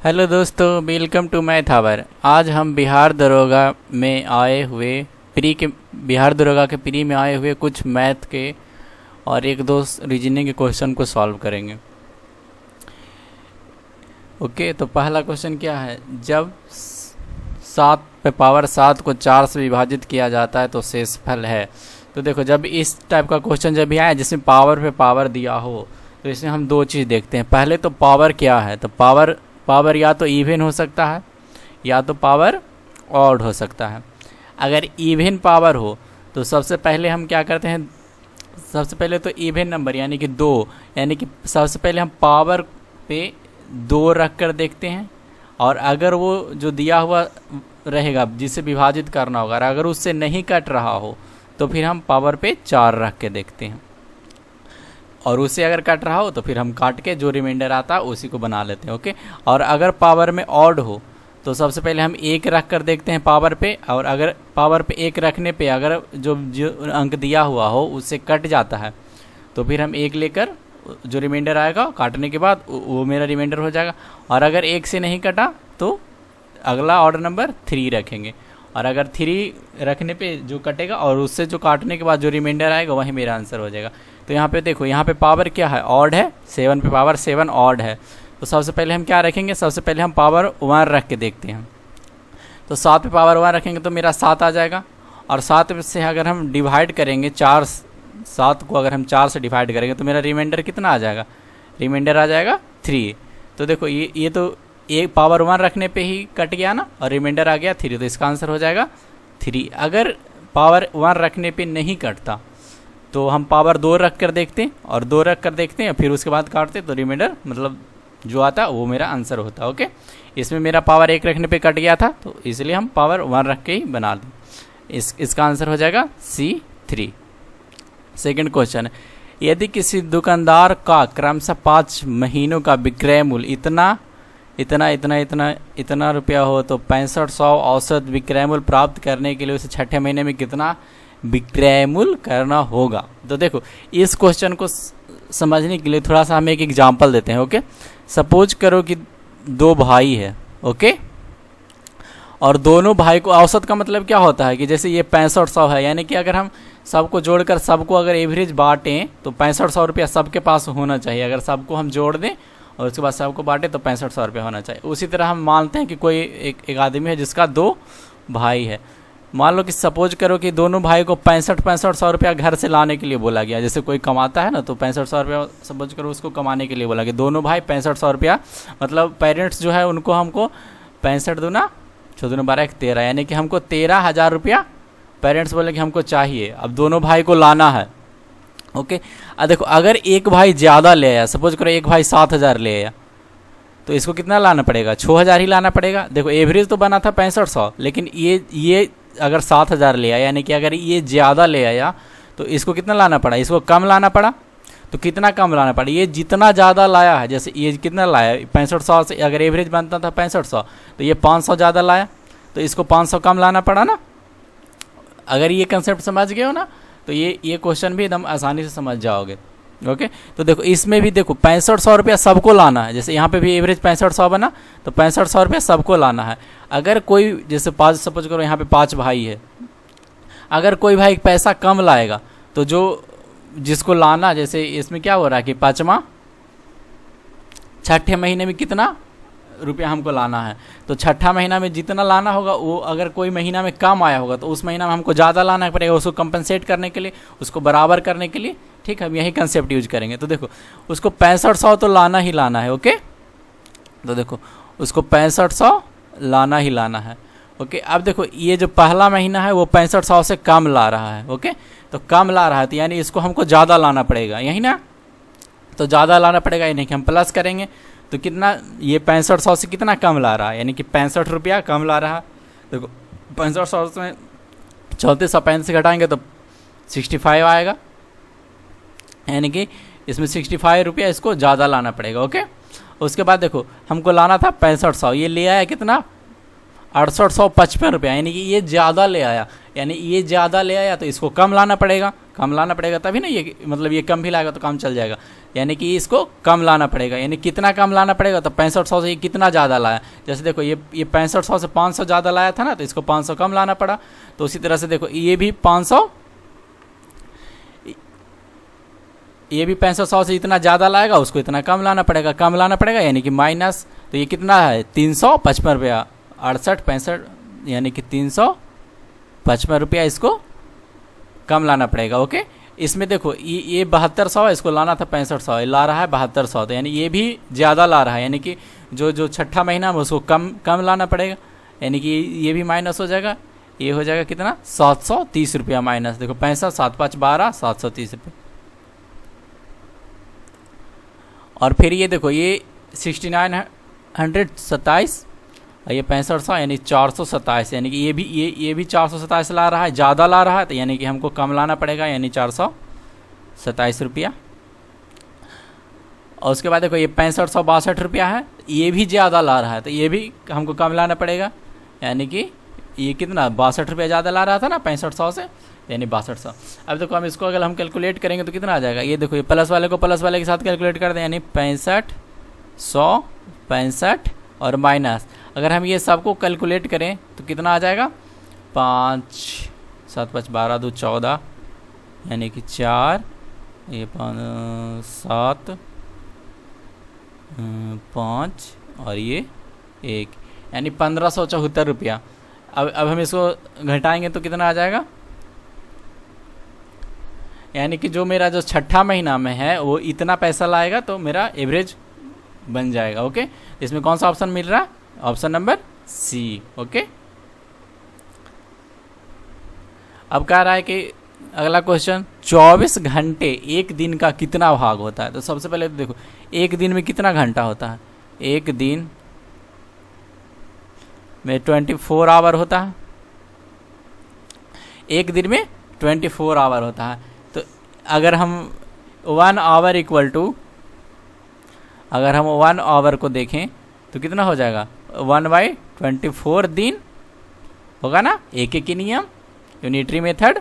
Hello दोस्तों, welcome to math our. आज हम बिहार दरोगा में आए हुए बिहार दरोगा के प्री में आए हुए कुछ मैथ के और एक दो रीजनिंग के क्वेश्चन को सॉल्व करेंगे। ओके, तो पहला क्वेश्चन क्या है। जब 7 पे पावर 7 को 4 से विभाजित किया जाता है तो शेषफल है। तो देखो, जब इस टाइप का क्वेश्चन जब भी आए जिसमें पावर पे पावर दिया हो तो इसमें हम दो चीज़ देखते हैं। पहले तो पावर क्या है, तो पावर या तो इवन हो सकता है या तो पावर ऑड हो सकता है। अगर इवन पावर हो तो सबसे पहले हम क्या करते हैं, सबसे पहले तो इवन नंबर यानी कि 2, यानी कि सबसे पहले हम पावर पे 2 रख कर देखते हैं। और अगर वो जो दिया हुआ रहेगा जिसे विभाजित करना होगा, अगर उससे नहीं कट रहा हो तो फिर हम पावर पे 4 रख के देखते हैं। और उसे अगर कट रहा हो तो फिर हम काट के जो रिमाइंडर आता है उसी को बना लेते हैं। ओके, और अगर पावर में ऑड हो तो सबसे पहले हम 1 रख कर देखते हैं पावर पे। और अगर पावर पे 1 रखने पे अगर जो अंक दिया हुआ हो उससे कट जाता है तो फिर हम 1 लेकर जो रिमाइंडर आएगा काटने के बाद वो मेरा रिमाइंडर हो जाएगा। और अगर 1 से नहीं कटा तो अगला ऑर्डर नंबर 3 रखेंगे। और अगर 3 रखने पे जो कटेगा और उससे जो काटने के बाद जो रिमाइंडर आएगा वही मेरा आंसर हो जाएगा। तो यहाँ पे देखो, यहाँ पे पावर क्या है, ऑड है। 7 पे पावर 7 ऑड है। तो सबसे पहले हम क्या रखेंगे, सबसे पहले हम पावर 1 रख के देखते हैं। तो 7 पे पावर 1 रखेंगे तो मेरा 7 आ जाएगा। और 7 से अगर हम डिवाइड करेंगे 7 को अगर हम 4 से डिवाइड करेंगे तो मेरा रिमाइंडर कितना आ जाएगा, रिमाइंडर आ जाएगा 3। तो देखो ये तो एक पावर 1 रखने पे ही कट गया ना, और रिमाइंडर आ गया 3, तो इसका आंसर हो जाएगा 3। अगर पावर 1 रखने पे नहीं कटता तो हम पावर 2 रख कर देखते हैं, और 2 रख कर देखते हैं फिर उसके बाद काटते तो रिमाइंडर मतलब जो आता वो मेरा आंसर होता। ओके, इसमें मेरा पावर 1 रखने पे कट गया था तो इसलिए हम पावर 1 रख के ही बना दें। इसका आंसर हो जाएगा C3। सेकंड क्वेश्चन है, यदि किसी दुकानदार का क्रमशः 5 महीनों का विक्रय मूल्य इतना रुपया हो तो 6500 औसत विक्रय मूल्य प्राप्त करने के लिए उसे छठे महीने में कितना विक्रय मूल्य करना होगा। तो देखो, इस क्वेश्चन को समझने के लिए थोड़ा सा हम एक एग्जांपल देते हैं। ओके, सपोज करो कि 2 भाई है। ओके, और दोनों भाई को औसत का मतलब क्या होता है कि जैसे ये 6500 है, यानी कि अगर हम सबको जोड़कर सबको अगर एवरेज बांटें तो 6500 रुपया सबके पास होना चाहिए। अगर सबको हम जोड़ दें और उसके बाद सबको बांटे तो 6500 रुपया होना चाहिए। उसी तरह हम मानते हैं कि कोई एक आदमी है जिसका 2 भाई है। मान लो कि सपोज करो कि दोनों भाई को 6500 रुपया घर से लाने के लिए बोला गया। जैसे कोई कमाता है ना तो 6500 रुपया सपोज करो उसको कमाने के लिए बोला गया। दोनों भाई 6500 रुपया, मतलब पेरेंट्स जो है उनको हमको 65 दूना 6 दूना 12 13, यानी कि हमको 13,000 रुपया पेरेंट्स बोले कि हमको चाहिए। अब दोनों भाई को लाना है। ओके, देखो, अगर एक भाई ज़्यादा ले आया, सपोज करो एक भाई 7000 ले आया तो इसको कितना लाना पड़ेगा, 6000 ही लाना पड़ेगा। देखो, एवरेज तो बना था 6500, लेकिन ये अगर 7000 ले आया, यानी कि अगर ये ज़्यादा ले आया तो इसको कितना लाना पड़ा, इसको कम लाना पड़ा। तो कितना कम लाना पड़ा, ये जितना ज़्यादा लाया है, जैसे ये कितना लाया 6500 से अगर एवरेज बनता था 6500 तो ये 500 ज़्यादा लाया तो इसको 500 कम लाना पड़ा ना। अगर ये कंसेप्ट समझ गए हो ना तो ये क्वेश्चन भी एकदम आसानी से समझ जाओगे। ओके, तो देखो इसमें भी देखो 6500 रुपया सबको लाना है। जैसे यहाँ पे भी एवरेज 6500 बना तो 6500 रुपया सबको लाना है। अगर कोई जैसे 5 सपोज करो यहाँ पे 5 भाई है, अगर कोई भाई पैसा कम लाएगा तो जो जिसको लाना, जैसे इसमें क्या हो रहा है कि 5वां छठे महीने में कितना रुपया हमको लाना है, तो छठा महीना में जितना लाना होगा वो अगर कोई महीना में कम आया होगा तो उस महीना में हमको ज़्यादा लाना पड़ेगा, उसको कंपनसेट करने के लिए, उसको बराबर करने के लिए। ठीक है, हम यही कंसेप्ट यूज करेंगे। तो देखो, उसको 6500 तो लाना ही लाना है। ओके, तो देखो उसको 6500 लाना ही लाना है। ओके, अब देखो ये जो पहला महीना है वो 6500 से कम ला रहा है। ओके, तो कम ला रहा है तो यानी इसको हमको ज़्यादा लाना पड़ेगा, यही ना। तो ज़्यादा लाना पड़ेगा यानी कि हम प्लस करेंगे तो कितना, ये 6500 से कितना कम ला रहा है, यानी कि 65 रुपया कम ला रहा है। देखो 6500 में 3465 से घटाएंगे तो 65 आएगा, यानी कि इसमें 65 रुपया इसको ज़्यादा लाना पड़ेगा। ओके, उसके बाद देखो हमको लाना था 6500, ये ले आया कितना 6855 रुपया, यानी कि ये ज़्यादा ले आया, यानी ये ज़्यादा ले आया तो इसको कम लाना पड़ेगा। कम लाना पड़ेगा तभी ना ये, मतलब ये कम भी लाएगा तो काम चल जाएगा। यानी कि इसको कम लाना पड़ेगा, यानी कितना कम लाना पड़ेगा, तो 6500 से ये कितना ज़्यादा लाया। जैसे देखो ये 6500 से 500 ज़्यादा लाया था ना, तो इसको 500 कम लाना पड़ा। तो उसी तरह से देखो ये भी 500, ये भी 6500 से इतना ज़्यादा लाएगा, उसको इतना कम लाना पड़ेगा, यानी कि माइनस। तो ये कितना है 355 रुपया, 68 65, यानी कि 355 रुपया इसको कम लाना पड़ेगा। ओके, इसमें देखो ये 7200 है, इसको लाना था 6500, ला रहा है 7200, तो यानी ये भी ज़्यादा ला रहा है, यानी कि जो छठा महीना है उसको कम लाना पड़ेगा, यानी कि ये भी माइनस हो जाएगा। ये हो जाएगा कितना 730 रुपया माइनस। देखो 65 7 5 12 730 रुपये। और फिर ये देखो ये 6927 और ये 6500 यानी 427, यानी कि ये भी 427 ला रहा है, ज़्यादा ला रहा है, तो यानी कि हमको कम लाना पड़ेगा, यानी 427 रुपया। और उसके बाद देखो ये 6562 रुपया है, ये भी ज़्यादा ला रहा है, तो ये भी हमको कम लाना पड़ेगा, यानी कि ये कितना 62 रुपया ज़्यादा ला रहा था ना 6500 से, यानी 6200। अब देखो हम इसको अगर हम कैलकुलेट करेंगे तो कितना आ जाएगा। ये देखो ये प्लस वाले को प्लस वाले के साथ कैलकुलेट कर दें, यानी 65 100 65 और माइनस, अगर हम ये सबको कैलकुलेट करें तो कितना आ जाएगा 5 7 5 12 2 14, यानी कि 4 ये 5 7 5 और ये 1, यानी 1574 रुपया। अब हम इसको घटाएंगे तो कितना आ जाएगा, यानी कि जो मेरा जो छठा महीना में है वो इतना पैसा लाएगा, तो मेरा एवरेज बन जाएगा। ओके, इसमें कौन सा ऑप्शन मिल रहा है, ऑप्शन नंबर सी। ओके, अब कह रहा है कि अगला क्वेश्चन 24 घंटे एक दिन का कितना भाग होता है। तो सबसे पहले तो देखो एक दिन में कितना घंटा होता है, एक दिन में 24 आवर होता है, एक दिन में 24 आवर होता है। तो अगर हम 1 आवर इक्वल टू, अगर हम 1 आवर को देखें तो कितना हो जाएगा 1/24 दिन होगा ना, एक ही नियम यूनिटरी मेथड।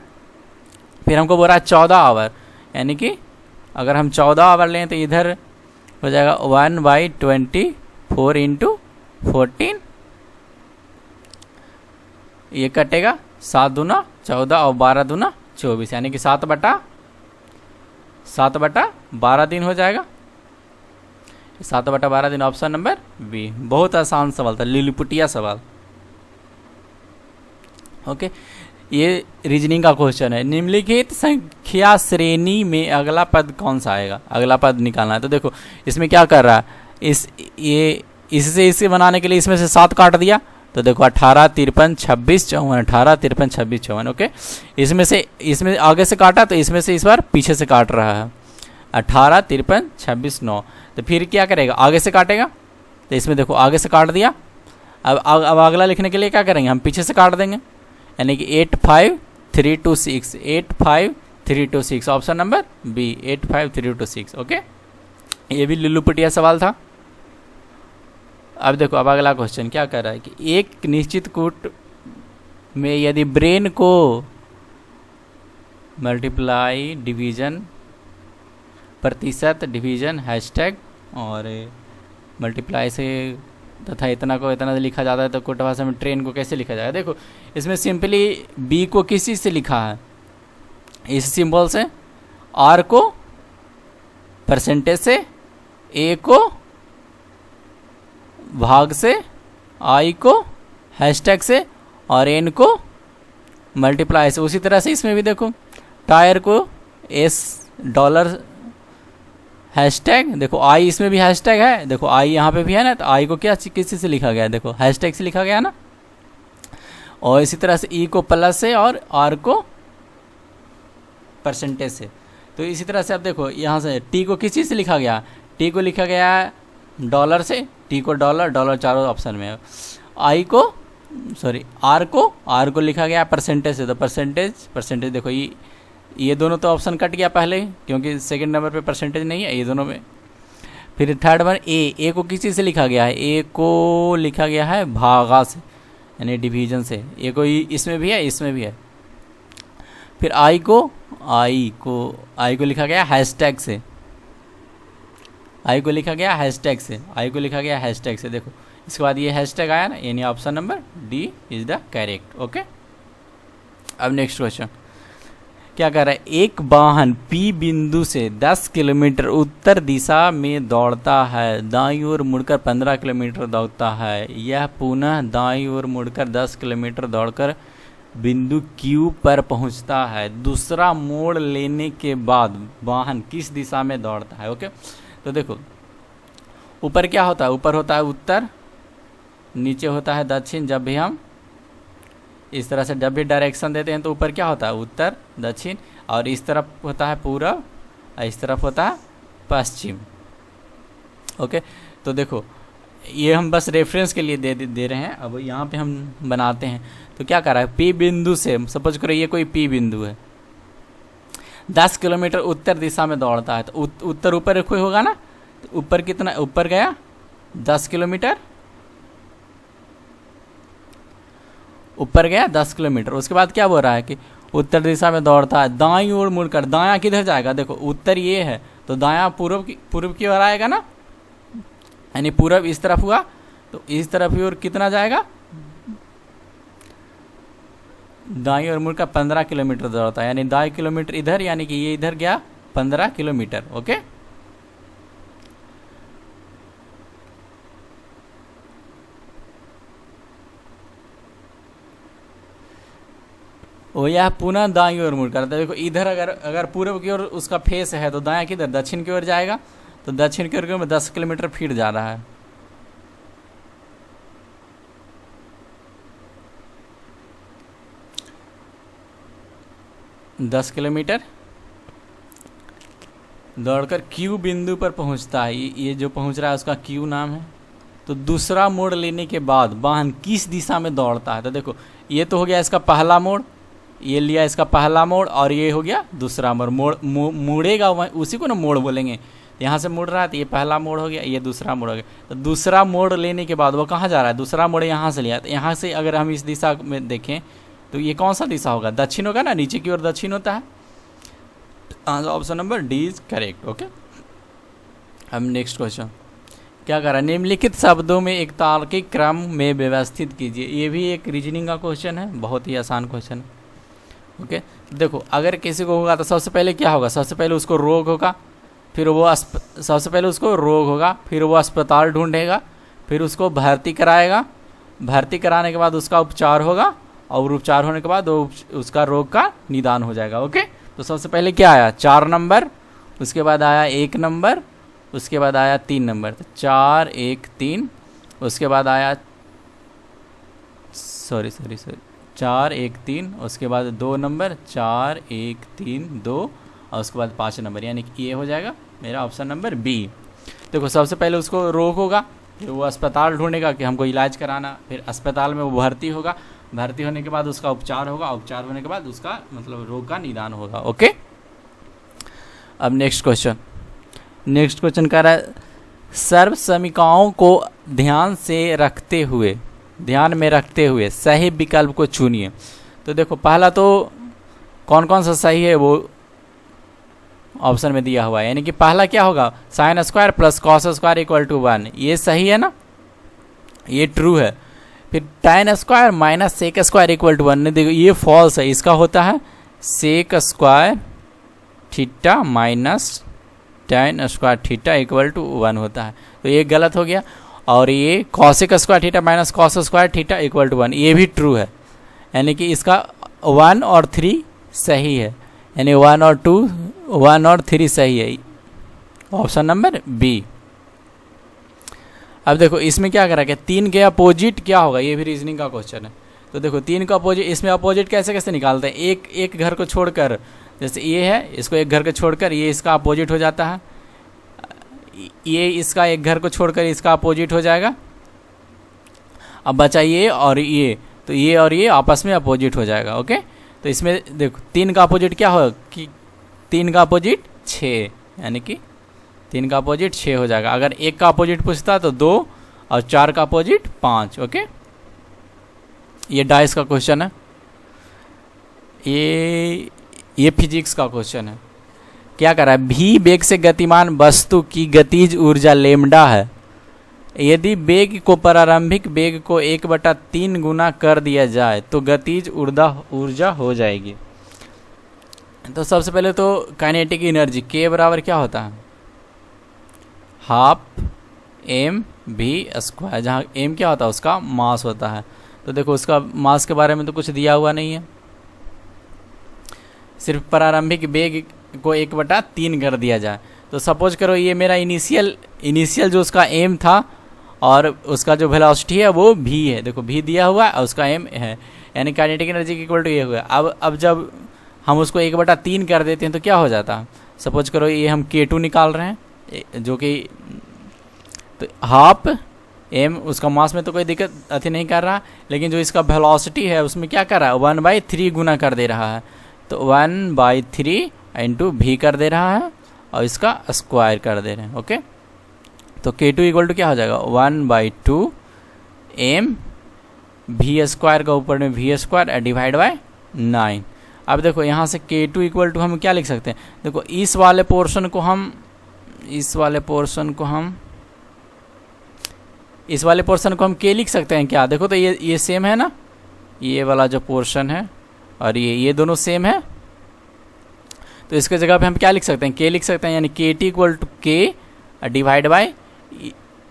फिर हमको बोल रहा है 14 आवर, यानी कि अगर हम 14 आवर लें तो इधर हो जाएगा 1/24 इंटू 14, ये कटेगा 7 दूना 14 और 12 दूना 24, यानी कि 7/12 दिन हो जाएगा। 7/12 दिन, ऑप्शन नंबर बी। बहुत आसान सवाल था, लिलीपुटिया सवाल। ओके, ये रीजनिंग का क्वेश्चन है। निम्नलिखित संख्या श्रेणी में अगला पद कौन सा आएगा, अगला पद निकालना है। तो देखो इसमें क्या कर रहा है, इससे बनाने के लिए इसमें से 7 काट दिया, तो देखो 18 53 26 54, 18 53 26 54। ओके, इसमें आगे से काटा तो इसमें से इस बार पीछे से काट रहा है, 18 53 26 9। तो फिर क्या करेगा, आगे से काटेगा, तो इसमें देखो आगे से काट दिया। अब अगला लिखने के लिए क्या करेंगे, हम पीछे से काट देंगे, यानी कि 85326, 85326, ऑप्शन नंबर बी 85326। ओके, ये भी लिल्लूपुटिया सवाल था। अब देखो अब अगला क्वेश्चन क्या कर रहा है कि एक निश्चित कूट में यदि ब्रेन को मल्टीप्लाई डिवीजन प्रतिशत डिवीजन हैशटैग और मल्टीप्लाई से तथा इतना को इतना से लिखा जाता है, तो कोट भाषा में ट्रेन को कैसे लिखा जाएगा। देखो इसमें सिंपली बी को किसी से लिखा है, इस सिंबल से, आर को परसेंटेज से, ए को भाग से, आई को हैशटैग से और एन को मल्टीप्लाई से। उसी तरह से इसमें भी देखो टायर को एस डॉलर हैशटैग, देखो आई इसमें भी हैशटैग है, देखो आई यहाँ पे भी है ना, तो आई को क्या किसी से लिखा गया है, देखो हैशटैग से लिखा गया ना। और इसी तरह से ई को प्लस से और आर को परसेंटेज से। तो इसी तरह से अब देखो यहाँ से टी को किस चीज़ से लिखा गया, टी को लिखा गया है डॉलर से, टी को डॉलर, डॉलर चारों ऑप्शन में है। आई को आर को लिखा गया परसेंटेज से, तो परसेंटेज देखो ये दोनों तो ऑप्शन कट गया पहले, क्योंकि सेकंड नंबर पे परसेंटेज नहीं है ये दोनों में। फिर थर्ड वन ए को किस चीज़ से लिखा गया है, ए को लिखा गया है भागा से, यानी डिवीजन से। ए को इसमें भी है, इसमें भी है। फिर आई आई को लिखा गया हैशटैग से, आई को लिखा गया हैशटैग से, आई को लिखा गया हैशटैग से। देखो इसके बाद ये हैशटैग आया ना, यानी option number D is the correct. Okay, अब नेक्स्ट क्वेश्चन क्या कर रहा है, एक वाहन पी बिंदु से 10 किलोमीटर उत्तर दिशा में दौड़ता है, दाईं ओर मुड़कर 15 किलोमीटर दौड़ता है, यह पुनः दाईं ओर मुड़कर 10 किलोमीटर दौड़कर बिंदु क्यू पर पहुंचता है, दूसरा मोड़ लेने के बाद वाहन किस दिशा में दौड़ता है। ओके, तो देखो ऊपर क्या होता है, ऊपर होता है उत्तर, नीचे होता है दक्षिण। जब भी हम इस तरह से जब भी डायरेक्शन देते हैं तो ऊपर क्या होता है, उत्तर दक्षिण, और इस तरफ होता है पूरब और इस तरफ होता है पश्चिम। ओके, तो देखो ये हम बस रेफरेंस के लिए दे रहे हैं। अब यहाँ पे हम बनाते हैं तो क्या कर रहा है, पी बिंदु से सपोज करो ये कोई पी बिंदु है, 10 किलोमीटर उत्तर दिशा में दौड़ता है, तो उत्तर ऊपर कोई होगा ना, तो ऊपर कितना, ऊपर गया 10 किलोमीटर, ऊपर गया 10 किलोमीटर। उसके बाद क्या बोल रहा है कि उत्तर दिशा में दौड़ता है, दाईं ओर मुड़कर, दायां किधर जाएगा, देखो उत्तर ये है तो दायां पूर्व की ओर आएगा ना, यानी पूरब इस तरफ हुआ तो इस तरफ की ओर कितना जाएगा, दाईं ओर मुड़कर 15 किलोमीटर दौड़ता है, यानी दाईं किलोमीटर इधर, यानी कि ये इधर गया 15 किलोमीटर। ओके, वो यह पुनः दाईं ओर मुड़ करता है। देखो इधर अगर पूर्व की ओर उसका फेस है तो दायां किधर, दक्षिण की ओर जाएगा, तो दक्षिण की ओर में 10 किलोमीटर फीट जा रहा है। दस किलोमीटर दौड़कर क्यू बिंदु पर पहुंचता है, ये जो पहुंच रहा है उसका क्यू नाम है। तो दूसरा मोड़ लेने के बाद वाहन किस दिशा में दौड़ता है, तो देखो ये तो हो गया इसका पहला मोड़, ये लिया इसका पहला मोड़, और ये हो गया दूसरा मोड़। मुड़ेगा उसी को ना मोड़ बोलेंगे, यहाँ से मुड़ रहा है तो ये पहला मोड़ हो गया, ये दूसरा मोड़ हो गया। तो दूसरा मोड़ लेने के बाद वो कहाँ जा रहा है, दूसरा मोड़ यहाँ से लिया, तो यहाँ से अगर हम इस दिशा में देखें तो ये कौन सा दिशा होगा, दक्षिण होगा ना, नीचे की ओर दक्षिण होता है। Option number D is correct. Okay, अब नेक्स्ट क्वेश्चन क्या कर रहा है, निम्नलिखित शब्दों में एक तार्किक क्रम में व्यवस्थित कीजिए। ये भी एक रीजनिंग का क्वेश्चन है, बहुत ही आसान क्वेश्चन है। ओके, देखो अगर किसी को होगा तो सबसे पहले क्या होगा, सबसे पहले उसको रोग होगा, फिर वो सबसे पहले उसको रोग होगा, फिर वो अस्पताल ढूंढेगा, फिर उसको भर्ती कराएगा, भर्ती कराने के बाद उसका उपचार होगा, और उपचार होने के बाद उसका रोग का निदान हो जाएगा। ओके, तो सबसे पहले क्या आया, 4 नंबर, उसके बाद आया 1 नंबर, उसके बाद आया 3 नंबर, तो 4 1 3, उसके बाद आया 4 1 3, उसके बाद 2 नंबर, 4 1 3 2, और उसके बाद 5 नंबर, यानी कि ये हो जाएगा मेरा ऑप्शन नंबर बी। देखो सबसे पहले उसको रोग होगा, फिर वो अस्पताल ढूंढेगा कि हमको इलाज कराना, फिर अस्पताल में वो भर्ती होगा, भर्ती होने के बाद उसका उपचार होगा, उपचार होने के बाद उसका मतलब रोग का निदान होगा। ओके, अब नेक्स्ट क्वेश्चन कह रहा है, सर्व समीकरणों को ध्यान में रखते हुए सही विकल्प को चुनिए। तो देखो पहला तो कौन कौन सा सही है वो ऑप्शन में दिया हुआ है, यानी कि पहला क्या होगा, sine square plus cos square equal to 1, ये सही है ना, ये ट्रू है। फिर tan square minus sec square equal to 1, देखो ये फॉल्स है, इसका होता है sec square theta minus tan square theta equal to 1 होता है, तो ये गलत हो गया। और ये cosec square theta minus cos square theta equal to 1, ये भी ट्रू है, यानी कि इसका 1 और 3 सही है, यानी 1 और 2 1 और 3 सही है, ऑप्शन नंबर बी। अब देखो इसमें क्या करा, 3 के अपोजिट क्या होगा, ये भी रीजनिंग का क्वेश्चन है। तो देखो 3 का अपोजिट, इसमें अपोजिट कैसे कैसे निकालते हैं, एक घर को छोड़कर, जैसे ये है इसको एक घर को छोड़कर ये इसका अपोजिट हो जाता है, ये इसका एक घर को छोड़कर इसका अपोजिट हो जाएगा। अब बचा ये और ये, तो ये और ये आपस में अपोजिट हो जाएगा। ओके, तो इसमें देखो 3 का अपोजिट क्या होगा कि 3 का अपोजिट 6, यानी कि 3 का अपोजिट 6 हो जाएगा। अगर 1 का अपोजिट पूछता तो 2, और 4 का अपोजिट 5। ओके, ये डाइस का क्वेश्चन है, ये फिजिक्स का क्वेश्चन है। क्या कर रहा है, भी वेग से गतिमान वस्तु की गतिज ऊर्जा लेमडा है। यदि वेग को प्रारंभिक वेग को 1/3 गुना कर दिया जाए तो गतिज ऊर्जा हो जाएगी। तो सबसे पहले तो काइनेटिक एनर्जी के बराबर क्या होता है, हाफ एम वी स्क्वायर, जहाँ एम क्या होता है उसका मास होता है। तो देखो उसका मास के बारे में तो कुछ दिया हुआ नहीं है, सिर्फ प्रारंभिक वेग को 1/3 कर दिया जाए। तो सपोज करो ये मेरा इनिशियल जो उसका एम था और उसका जो वेलोसिटी है वो भी है, देखो भी दिया हुआ है और उसका एम है, यानी काइनेटिक एनर्जी की इक्वल टू ये हुआ। अब जब हम उसको 1/3 कर देते हैं तो क्या हो जाता है, सपोज करो ये हम K2 निकाल रहे हैं जो कि तो हाफ एम, उसका मास में तो कोई दिक्कत अति नहीं कर रहा, लेकिन जो इसका वेलोसिटी है उसमें क्या कर रहा है 1/3 गुना कर दे रहा है। तो 1/3 इंटू भी कर दे रहा है और इसका स्क्वायर कर दे रहे हैं। ओके, तो K2 इक्वल टू क्या हो जाएगा 1/2 एम वी स्क्वायर का ऊपर में वी स्क्वायर डिवाइड बाय 9। अब देखो यहाँ से K2 इक्वल टू हम क्या लिख सकते हैं, देखो इस वाले पोर्शन को हम K लिख सकते हैं क्या, देखो तो ये सेम है ना, ये वाला जो पोर्शन है और ये दोनों सेम है। तो इसके जगह पे हम क्या लिख सकते हैं, K लिख सकते हैं, यानी KT equal to K divide by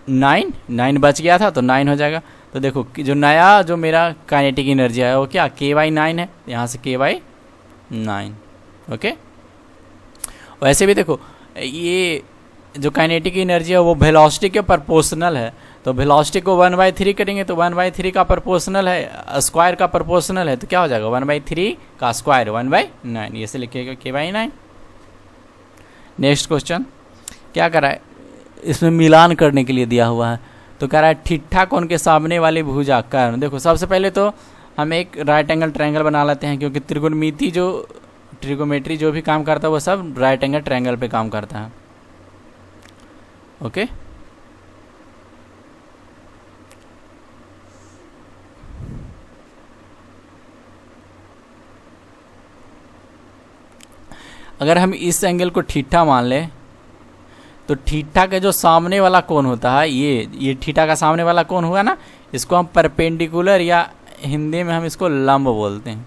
9 बच गया था तो 9 हो जाएगा। तो देखो जो नया जो मेरा काइनेटिक एनर्जी है वो क्या K/9 है, यहाँ से K/9। ओके, वैसे भी देखो ये जो काइनेटिक एनर्जी है वो वेलोसिटी के प्रोपोर्शनल है, तो वेलोसिटी को 1/3 करेंगे तो 1/3 का प्रोपोर्शनल है, स्क्वायर का प्रोपोर्शनल है, तो क्या हो जाएगा 1/3 का स्क्वायर 1/9, ये से लिखिएगा K/9। नेक्स्ट क्वेश्चन क्या कर रहा है, इसमें मिलान करने के लिए दिया हुआ है। तो कह रहा है ठिठ्ठा कोण के सामने वाली भुजा कर्ण। देखो सबसे पहले तो हम एक राइट एंगल ट्रायंगल बना लेते हैं, क्योंकि ट्रिगोमेट्री जो भी काम करता है वो सब राइट एंगल ट्रायंगल पे काम करता है। ओके, अगर हम इस एंगल को ठीठा मान लें तो ठीठा के जो सामने वाला कोण होता है ये ठीठा का सामने वाला कोण हुआ ना, इसको हम परपेंडिकुलर या हिंदी में हम इसको लंब बोलते हैं,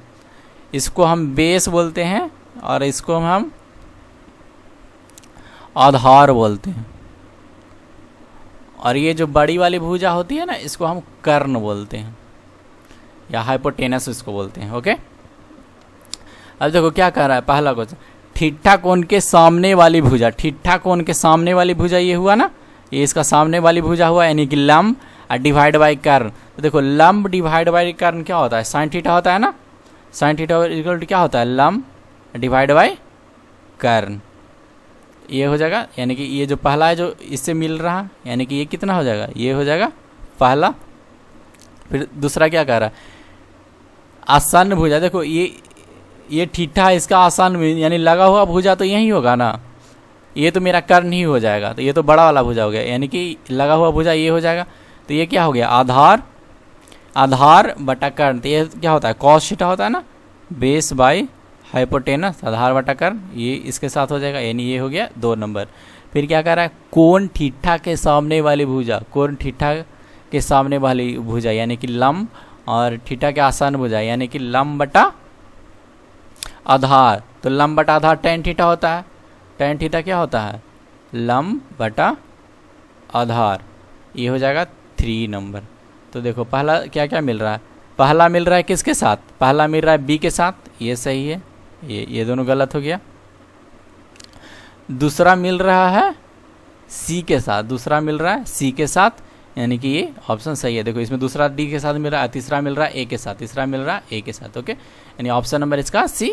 इसको हम बेस बोलते हैं और इसको हम आधार बोलते हैं। और ये जो बड़ी वाली भुजा होती है ना इसको हम कर्ण बोलते हैं या हाइपोटेनस इसको बोलते हैं। ओके, अब देखो क्या कह रहा है पहला क्वेश्चन, ठीठा कोण के सामने वाली भुजा, ठीठा कोण के सामने वाली भुजा ये हुआ ना, ये इसका सामने वाली भुजा हुआ, यानी कि लंब डिवाइड बाय कर्ण। तो देखो लंब डिवाइड बाय कर्ण क्या होता है, साइन थीटा होता है ना, साइन थीटा इक्वल टू क्या होता है लंब डिवाइड बाय कर्ण, ये हो जाएगा। यानी कि ये जो पहला है जो इससे मिल रहा है, यानी कि ये कितना हो जाएगा, ये हो जाएगा पहला। फिर दूसरा क्या कह रहा है, आसन भुजा, देखो ये ठीठा है, इसका आसान यानी लगा हुआ भुजा तो यही होगा ना, ये तो मेरा कर्ण ही हो जाएगा, तो ये तो बड़ा वाला भुजा हो गया, यानी कि लगा हुआ भुजा ये हो जाएगा। तो ये क्या हो गया आधार बटा कर्ण, तो ये क्या होता है कॉस थीटा होता है ना, बेस बाय हाइपोटेनस आधार बटा कर्ण, ये इसके साथ हो जाएगा, यानी ये हो गया 2 नंबर। फिर क्या कह रहा है, कोण ठीठा के सामने वाली भुजा, कोण ठीठा के सामने वाली भुजा यानी कि लंब, और ठीठा के आसान भुजा यानी कि लंब बटा आधार। तो लंब बटा आधार tan थीटा होता है, tan थीटा क्या होता है लंब बटा आधार, ये हो जाएगा 3 नंबर। तो देखो पहला क्या क्या मिल रहा है, पहला मिल रहा है किसके साथ, पहला मिल रहा है B के साथ, ये सही है, ये दोनों गलत हो गया। दूसरा मिल रहा है C के साथ, दूसरा मिल रहा है C के साथ, यानी कि ये ऑप्शन सही है। देखो इसमें दूसरा D के साथ मिल रहा है, तीसरा मिल रहा है A के साथ, तीसरा मिल रहा है A के साथ। ओके, यानी ऑप्शन नंबर इसका C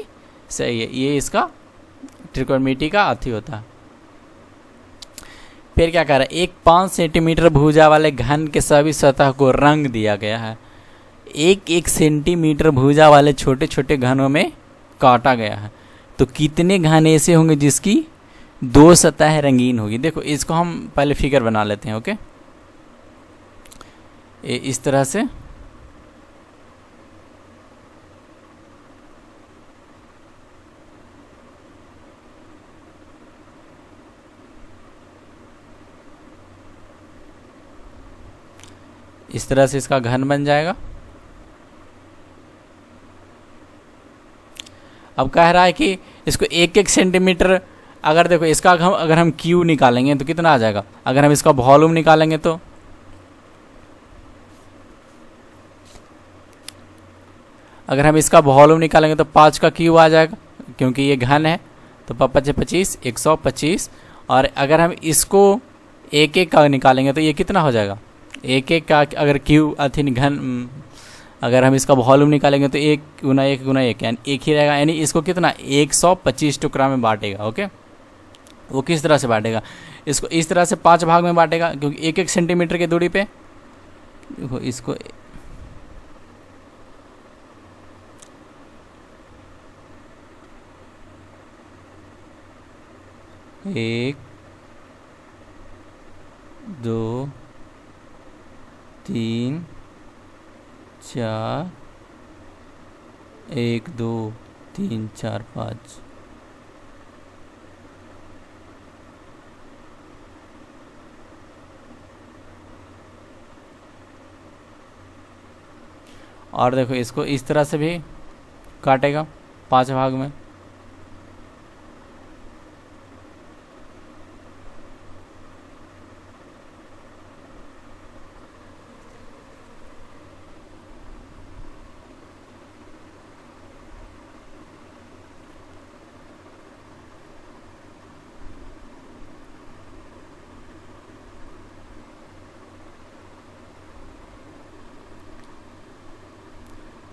सही है, ये इसका ट्रिकोनोमेट्री का अर्थी होता है। फिर क्या कह रहा है, एक 5 सेंटीमीटर भुजा वाले घन के सभी सतह को रंग दिया गया है, 1 सेंटीमीटर भुजा वाले छोटे छोटे घनों में काटा गया है, तो कितने घन ऐसे होंगे जिसकी 2 सतह रंगीन होगी। देखो इसको हम पहले फिगर बना लेते हैं। ओके, इस तरह से इस तरह से इसका घन बन जाएगा। अब कह रहा है कि इसको 1-1 सेंटीमीटर, अगर देखो इसका अगर हम क्यू निकालेंगे तो कितना आ जाएगा, अगर हम इसका वॉल्यूम निकालेंगे तो अगर हम इसका वॉल्यूम निकालेंगे तो 5 का क्यू आ जाएगा, क्योंकि ये घन है तो 5×5 = 125। और अगर हम इसको 1-1 का निकालेंगे तो ये कितना हो जाएगा, 1-1 का अगर क्यू अथी घन, अगर हम इसका वॉल्यूम निकालेंगे तो 1 × 1 × 1 यानी 1 ही रहेगा, यानी इसको कितना 125 टुकड़ा में बांटेगा। ओके, वो किस तरह से बांटेगा, इसको इस तरह से 5 भाग में बांटेगा, क्योंकि 1-1 सेंटीमीटर की दूरी पे देखो इसको 1 2 3 4 1 2 3 4 5 और देखो इसको इस तरह से भी काटेगा 5 भाग में।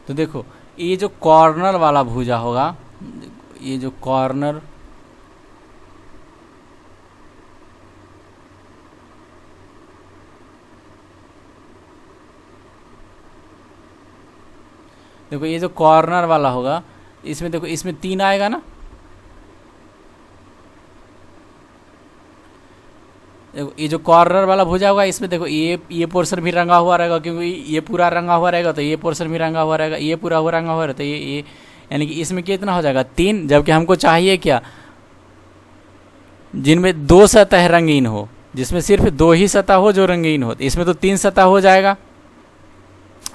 तो देखो ये जो कॉर्नर वाला भुजा होगा, ये जो कॉर्नर देखो, ये जो कॉर्नर वाला होगा इसमें देखो इसमें 3 आएगा ना, देखो ये जो कॉर्नर वाला भुजा होगा इसमें देखो ये पोर्शन भी रंगा हुआ रहेगा, क्योंकि ये पूरा रंगा हुआ रहेगा तो ये पोर्शन भी रंगा हुआ रहेगा, ये पूरा हुआ रंगा हुआ रहेगा तो ये यानी कि इसमें कितना हो जाएगा 3, जबकि हमको चाहिए क्या, जिनमें 2 सतह रंगीन हो, जिसमें सिर्फ 2 ही सतह हो जो रंगीन हो, इसमें तो 3 सतह हो जाएगा।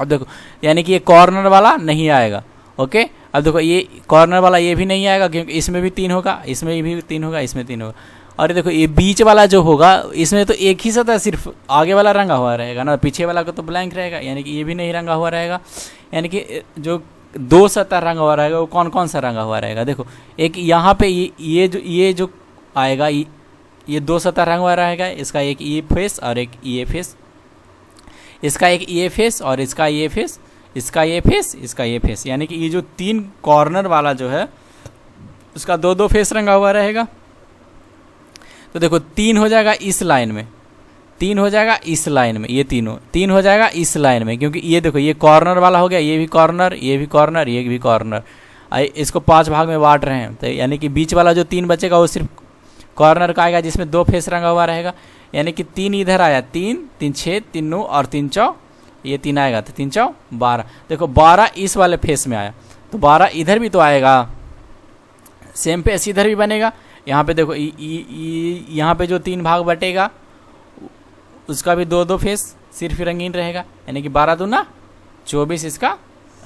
अब देखो यानी कि ये कॉर्नर वाला नहीं आएगा। ओके, अब देखो ये कॉर्नर वाला ये भी नहीं आएगा, क्योंकि इसमें भी 3 होगा, इसमें भी 3 होगा, इसमें 3 होगा। और देखो ये बीच वाला जो होगा इसमें तो एक ही सतह सिर्फ आगे वाला रंगा हुआ रहेगा ना, पीछे वाला को तो ब्लैंक रहेगा, यानी कि ये भी नहीं रंगा हुआ रहेगा। यानी कि जो 2 सतह रंगा हुआ रहेगा वो कौन कौन सा रंगा हुआ रहेगा, देखो एक यहाँ पे ये जो आएगा ये 2 सतह रंगा हुआ रहेगा, इसका एक ये फेस और एक ये फेस, इसका एक ये फेस और इसका ये फेस, इसका ये फेस, इसका ये फेस, यानी कि ये जो 3 कॉर्नर वाला जो है उसका 2-2 फेस रंगा हुआ रहेगा। तो देखो 3 हो जाएगा इस लाइन में, 3 हो जाएगा इस लाइन में, ये तीनों 3 हो जाएगा इस लाइन में, क्योंकि ये देखो ये कॉर्नर वाला हो गया, ये भी कॉर्नर, ये भी कॉर्नर, ये भी कॉर्नर, इसको 5 भाग में बांट रहे हैं। तो यानी कि बीच वाला जो 3 बचेगा वो सिर्फ कॉर्नर का आएगा, जिसमें 2 फेस रंगा हुआ रहेगा। यानी कि 3 इधर आया, 3 3 6 3 9 और 3 4 ये 3 आएगा, तो 3 4 12। देखो 12 इस वाले फेस में आया, तो 12 इधर भी तो आएगा, सेम फेस इधर भी बनेगा। यहाँ पे देखो यहाँ पे जो 3 भाग बटेगा उसका भी 2-2 फेस सिर्फ रंगीन रहेगा, यानी कि 12 दूना 24 इसका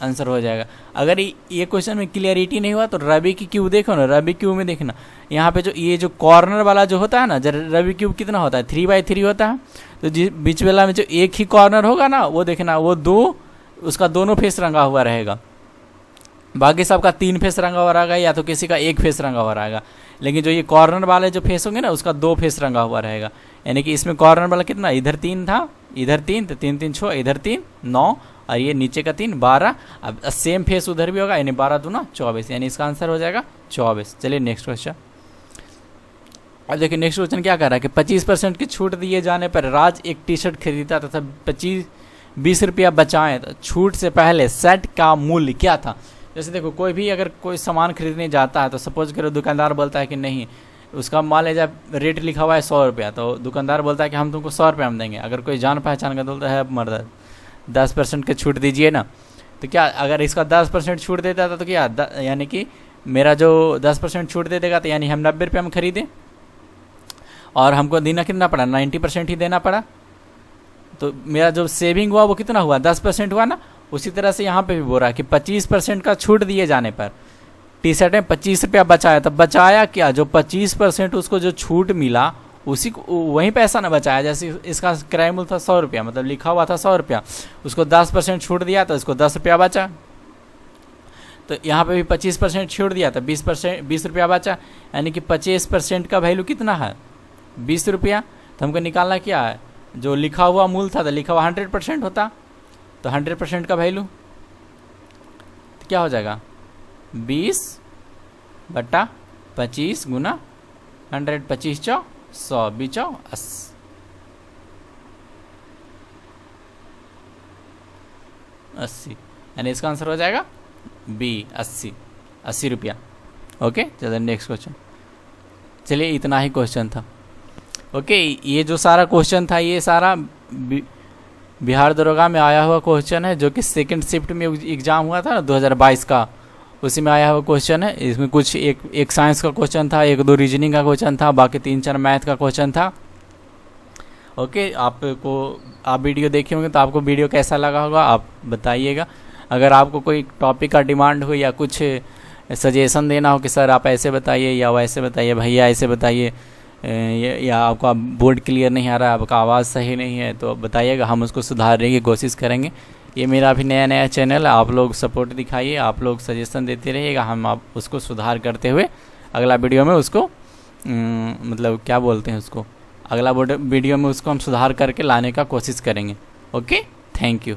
आंसर हो जाएगा। अगर ये क्वेश्चन में क्लियरिटी नहीं हुआ तो रबी की क्यूब देखो ना, रबी क्यूब में देखना यहाँ पे जो ये जो कॉर्नर वाला जो होता है ना, रबी क्यूब कितना होता है 3/3 होता है, तो बीच वाला में जो एक ही कॉर्नर होगा ना वो देखना वो 2 उसका दोनों फेस रंगा हुआ रहेगा, बाकी सबका 3 फेस रंगा हुआ रहेगा या तो किसी का 1 फेस रंगा हुआ रहेगा। लेकिन जो ये कॉर्नर वाले जो फेस होंगे ना उसका 2 फेस रंगा हुआ रहेगा, यानी कि इसमें कॉर्नर वाला कितना, इधर 3 था, इधर 3, तो 3 3 6, इधर 3 9 और ये नीचे का 3 12। अब सेम फेस उधर भी होगा, यानी 12 दूना 24, यानी इसका आंसर हो जाएगा 24। चलिए नेक्स्ट क्वेश्चन। अब देखिए नेक्स्ट क्वेश्चन क्या कर रहा है कि 25% की छूट दिए जाने पर राज एक टी शर्ट खरीदा तथा 20 रुपया बचाएं, तो छूट से पहले सेट का मूल्य क्या था। जैसे देखो कोई भी अगर कोई सामान खरीदने जाता है तो सपोज करो दुकानदार बोलता है कि नहीं, उसका मान लीजिए रेट लिखा हुआ है 100 रुपया, तो दुकानदार बोलता है कि हम तुमको 100 रुपये में देंगे। अगर कोई जान पहचान का बोलता है मर्द 10% की छूट दीजिए ना, तो क्या अगर इसका 10% छूट देता था तो क्या यानी कि मेरा जो 10% छूट दे देगा तो यानी हम 90 रुपये में खरीदें, और हमको देना कितना पड़ा 90% ही देना पड़ा, तो मेरा जो सेविंग हुआ वो कितना हुआ, 10% हुआ ना। उसी तरह से यहाँ पे भी बोल रहा है कि 25% का छूट दिए जाने पर टी शर्ट में 25 रुपया बचाया, तब बचाया क्या, जो 25% उसको जो छूट मिला उसी को वही पैसा ना बचाया। जैसे इसका किराया मूल्य था 100 रुपया, मतलब लिखा हुआ था 100 रुपया, उसको 10% छूट दिया तो इसको 10 रुपया बचा। तो यहाँ पे भी 25% छूट दिया तो 20 रुपया बचा, यानी कि 25% का वैल्यू कितना है, 20 रुपया। तो हमको निकालना क्या है, जो लिखा हुआ मूल था तो लिखा हुआ 100% होता, तो 100% का वैल्यू तो क्या हो जाएगा, 20/25 गुना 100, 25 चौ 100, 20 चौ 80, यानी इसका आंसर हो जाएगा बी 80 रुपया। ओके, चलिए नेक्स्ट क्वेश्चन। चलिए इतना ही क्वेश्चन था। ओके, ये जो सारा क्वेश्चन था ये सारा बिहार दरोगा में आया हुआ क्वेश्चन है, जो कि सेकंड शिफ्ट में एग्जाम हुआ था ना 2022 का, उसी में आया हुआ क्वेश्चन है। इसमें कुछ एक साइंस का क्वेश्चन था, 1-2 रीजनिंग का क्वेश्चन था, बाकी 3-4 मैथ का क्वेश्चन था। ओके, आप वीडियो देखे होंगे तो आपको वीडियो कैसा लगा होगा आप बताइएगा। अगर आपको कोई टॉपिक का डिमांड हो या कुछ सजेशन देना हो कि सर आप ऐसे बताइए या वैसे बताइए, भैया ऐसे बताइए, या आपका बोर्ड क्लियर नहीं आ रहा है, आपका आवाज़ सही नहीं है, तो बताइएगा, हम उसको सुधारने की कोशिश करेंगे। ये मेरा अभी नया चैनल है, आप लोग सपोर्ट दिखाइए, आप लोग सजेशन देते रहिएगा, हम आप उसको सुधार करते हुए अगला वीडियो में उसको मतलब क्या बोलते हैं उसको, अगला वीडियो में उसको हम सुधार करके लाने का कोशिश करेंगे। Okay, thank you.